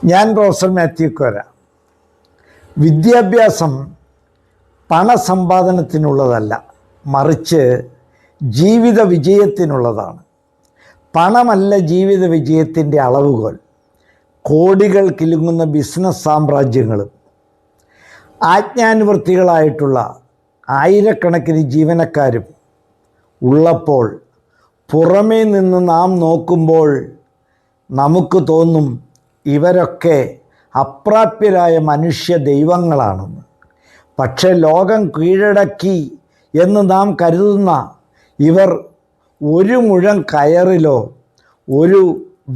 ഞാൻ പ്രൊഫസർ മാത്യു കോര. വിദ്യാഭ്യാസം പണസമ്പാദനത്തിനുള്ളതല്ല, മറിച്ച് ജീവിത വിജയത്തിനുള്ളതാണ്. പണമല്ല ജീവിത വിജയത്തിൻ്റെ അളവുകോൽ. കോടികൾ കിലുങ്ങുന്ന ബിസിനസ് സാമ്രാജ്യങ്ങളും ആജ്ഞാനുവർത്തികളായിട്ടുള്ള ആയിരക്കണക്കിന് ജീവനക്കാരും ഉള്ളപ്പോൾ പുറമേ നിന്ന് നാം നോക്കുമ്പോൾ നമുക്ക് തോന്നും ഇവരൊക്കെ അപ്രാപ്യരായ മനുഷ്യ ദൈവങ്ങളാണെന്ന്. പക്ഷേ ലോകം കീഴടക്കി എന്ന് നാം കരുതുന്ന ഇവർ ഒരു മുഴം കയറിലോ ഒരു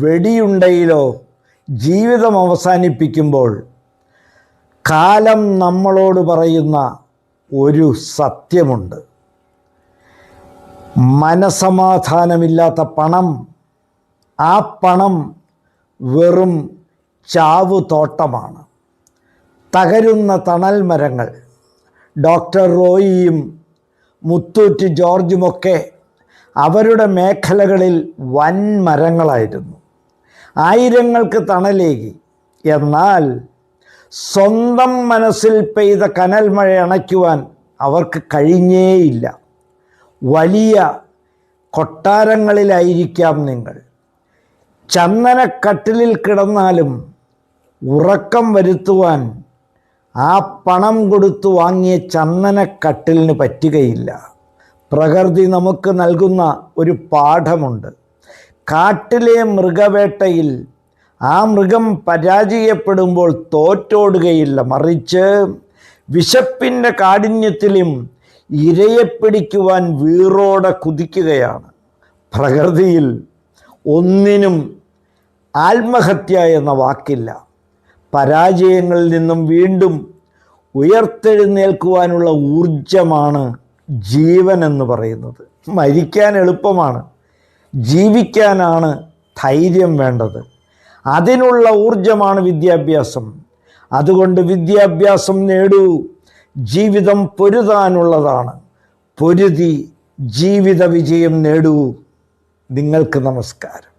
വെടിയുണ്ടയിലോ ജീവിതം അവസാനിപ്പിക്കുമ്പോൾ കാലം നമ്മളോട് പറയുന്ന ഒരു സത്യമുണ്ട്. മനസമാധാനമില്ലാത്ത പണം, ആ പണം വെറും ചാവു തോട്ടമാണ്. തകരുന്ന തണൽ മരങ്ങൾ. ഡോക്ടർ റോയിയും മുത്തൂറ്റ് ജോർജുമൊക്കെ അവരുടെ മേഖലകളിൽ വൻ മരങ്ങളായിരുന്നു. ആയിരങ്ങൾക്ക് തണലേകി. എന്നാൽ സ്വന്തം മനസ്സിൽ പെയ്ത കനൽ മഴ അണയ്ക്കുവാൻ അവർക്ക് കഴിഞ്ഞേയില്ല. വലിയ കൊട്ടാരങ്ങളിലായിരിക്കാം നിങ്ങൾ, ചന്ദനക്കട്ടിലിൽ കിടന്നാലും ഉറക്കം വരുത്തുവാൻ ആ പണം കൊടുത്തു വാങ്ങിയ ചന്ദനക്കട്ടിലിന് പറ്റുകയില്ല. പ്രകൃതി നമുക്ക് നൽകുന്ന ഒരു പാഠമുണ്ട്. കാട്ടിലെ മൃഗവേട്ടയിൽ ആ മൃഗം പരാജയപ്പെടുമ്പോൾ തോറ്റോടുകയില്ല, മറിച്ച് വിശപ്പിൻ്റെ കാഠിന്യത്തിലും ഇരയെ പിടിക്കുവാൻ വീറോടെ കുതിക്കുകയാണ്. പ്രകൃതിയിൽ ഒന്നിനും ആത്മഹത്യ എന്ന വാക്കില്ല. പരാജയങ്ങളിൽ നിന്നും വീണ്ടും ഉയർത്തെഴുന്നേൽക്കുവാനുള്ള ഊർജമാണ് ജീവൻ എന്ന് പറയുന്നത്. മരിക്കാൻ എളുപ്പമാണ്, ജീവിക്കാനാണ് ധൈര്യം വേണ്ടത്. അതിനുള്ള ഊർജമാണ് വിദ്യാഭ്യാസം. അതുകൊണ്ട് വിദ്യാഭ്യാസം നേടൂ. ജീവിതം പൊരുതാനുള്ളതാണ്. പൊരുതി ജീവിത വിജയം നേടൂ. നിങ്ങൾക്ക് നമസ്കാരം.